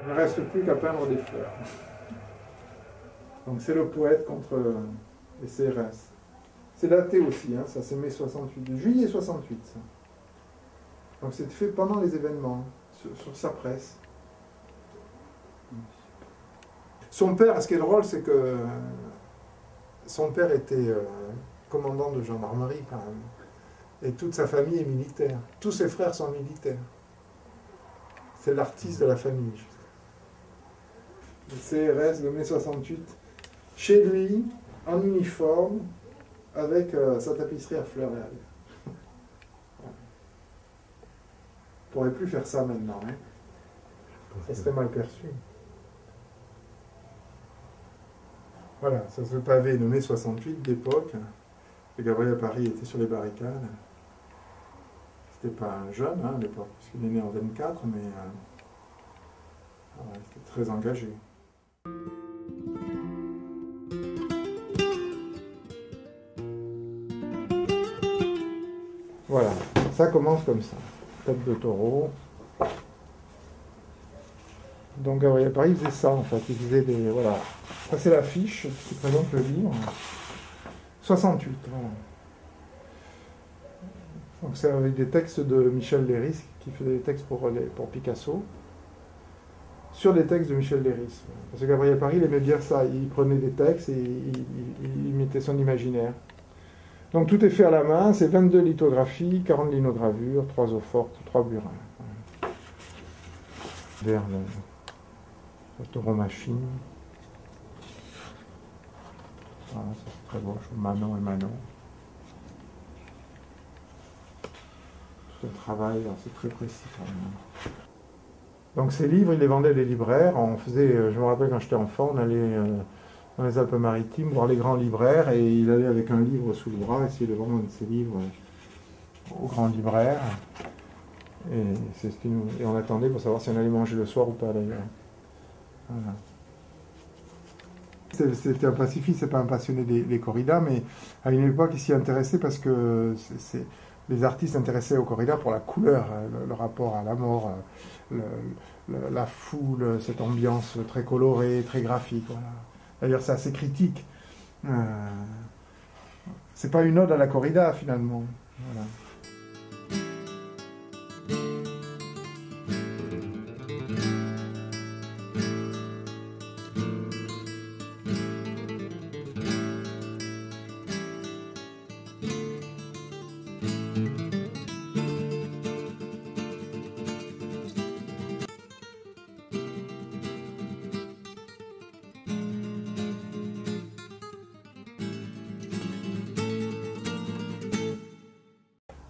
Il ne reste plus qu'à peindre des fleurs. Donc c'est le poète contre les CRS. C'est daté aussi, hein, ça c'est mai 68, juillet 68. Ça. Donc c'est fait pendant les événements, sur sa presse. Son père, ce qui est drôle, c'est que son père était commandant de gendarmerie quand même. Et toute sa famille est militaire. Tous ses frères sont militaires. C'est l'artiste de la famille. Le CRS de mai 68. Chez lui, en uniforme, avec sa tapisserie à fleurs et à l'air. On ne pourrait plus faire ça maintenant. Hein. Ça serait mal perçu. Voilà, ça c'est le pavé de mai 68 d'époque. Et Gabriel Paris était sur les barricades. C'était pas un jeune hein, à l'époque, puisqu'il est né en 24, mais il était très engagé. Voilà, ça commence comme ça. Tête de taureau. Donc Gabriel Paris faisait ça en fait, il faisait des... Voilà. Ça c'est l'affiche qui présente le livre. 68, voilà. Donc c'est avec des textes de Michel Leiris, qui faisait des textes pour Picasso, sur des textes de Michel Leiris. Parce que Gabriel Paris, il aimait bien ça, il prenait des textes et il mettait son imaginaire. Donc tout est fait à la main, c'est 22 lithographies, 40 linogravures, 3 eaux fortes, 3 burins. Vers la tauromachine. Voilà, ça c'est très beau, Manon et Manon. Tout le travail, c'est très précis quand même. Donc ces livres, il les vendait à des libraires. On faisait, je me rappelle quand j'étais enfant, on allait dans les Alpes-Maritimes voir les grands libraires et il allait avec un livre sous le bras essayer de vendre un de ses livres aux grands libraires. Et c'est ce qui nous... Et on attendait pour savoir si on allait manger le soir ou pas d'ailleurs. Voilà. C'était un pacifiste, c'est pas un passionné des corridas, mais à une époque il s'y intéressait parce que les artistes s'intéressaient aux corridas pour la couleur, le rapport à la mort, la foule, cette ambiance très colorée, très graphique. Voilà. D'ailleurs c'est assez critique. C'est pas une ode à la corrida finalement. Voilà.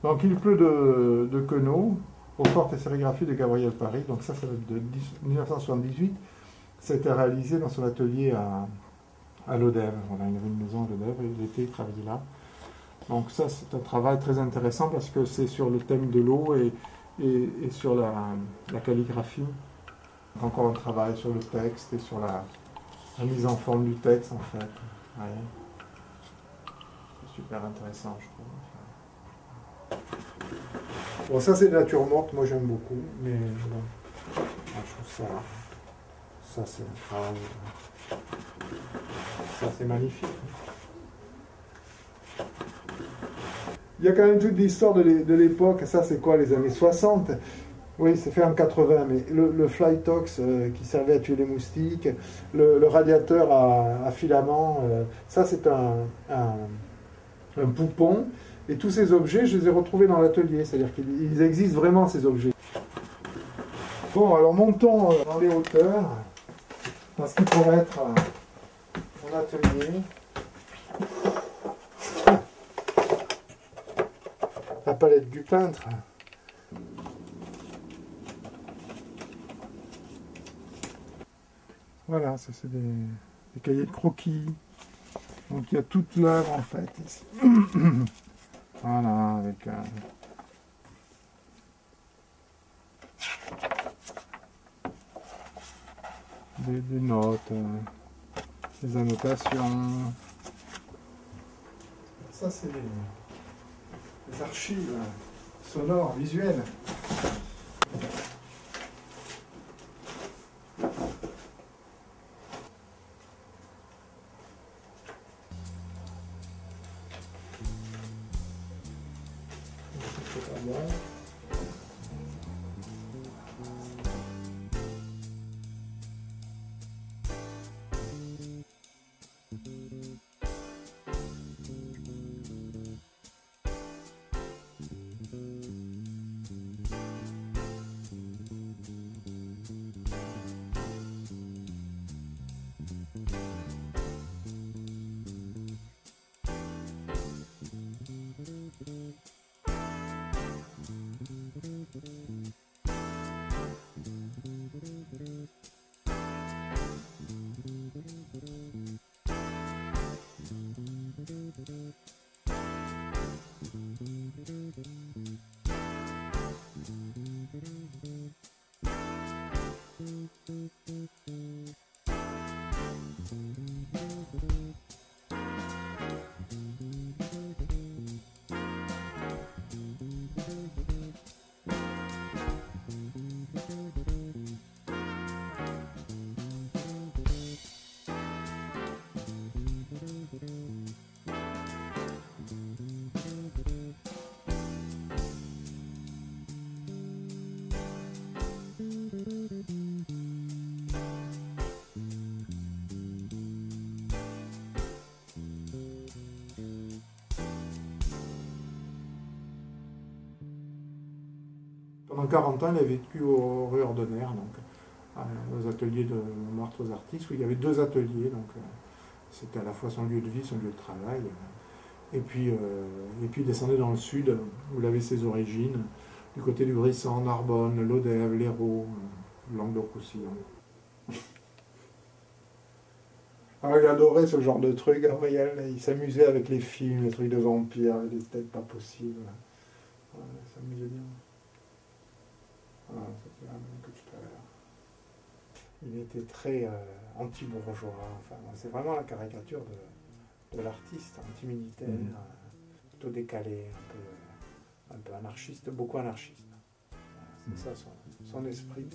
Donc il pleut de Queneau, aux fortes sérigraphies de Gabriel Paris. Donc ça va être de 1978. Ça a été réalisé dans son atelier à Lodève. On a une maison à Lodève et l'été il travaillait là. Donc ça c'est un travail très intéressant parce que c'est sur le thème de l'eau et sur la calligraphie. Encore un travail sur le texte et sur la mise en forme du texte en fait. Ouais. C'est super intéressant je trouve. Bon, ça c'est de nature morte, moi j'aime beaucoup, mais bon, je trouve ça c'est un travail, ça c'est magnifique. Il y a quand même toute l'histoire de l'époque, ça c'est quoi, les années 60? Oui, c'est fait en 80, mais le Flytox qui servait à tuer les moustiques, le radiateur à filament, ça c'est un poupon. Et tous ces objets, je les ai retrouvés dans l'atelier, c'est-à-dire qu'ils existent vraiment ces objets. Bon, alors montons dans les hauteurs, dans ce qui pourrait être mon atelier. La palette du peintre. Voilà, ça c'est des cahiers de croquis. Donc il y a toute l'œuvre en fait ici. Voilà, avec des notes, des annotations. Ça, c'est les archives sonores, visuelles. C'est pas bon. Pendant 40 ans, il a vécu au rue Ordonnaire, donc, aux ateliers de Montmartre aux Artistes, où il y avait 2 ateliers. Donc, c'était à la fois son lieu de vie, son lieu de travail. Et puis il descendait dans le sud, où il avait ses origines, du côté du Brissan, Narbonne, Lodève, l'Hérault, Languedoc-Roussillon. Ah, il adorait ce genre de trucs. Il s'amusait avec les films, les trucs de vampires, avec des têtes pas possibles. Ouais, il s'amusait bien. Voilà, c'était la même que tout à l'heure. Il était très anti-bourgeois. Enfin, c'est vraiment la caricature de l'artiste, anti-militaire, plutôt décalé, un peu anarchiste, beaucoup anarchiste. C'est ça son esprit.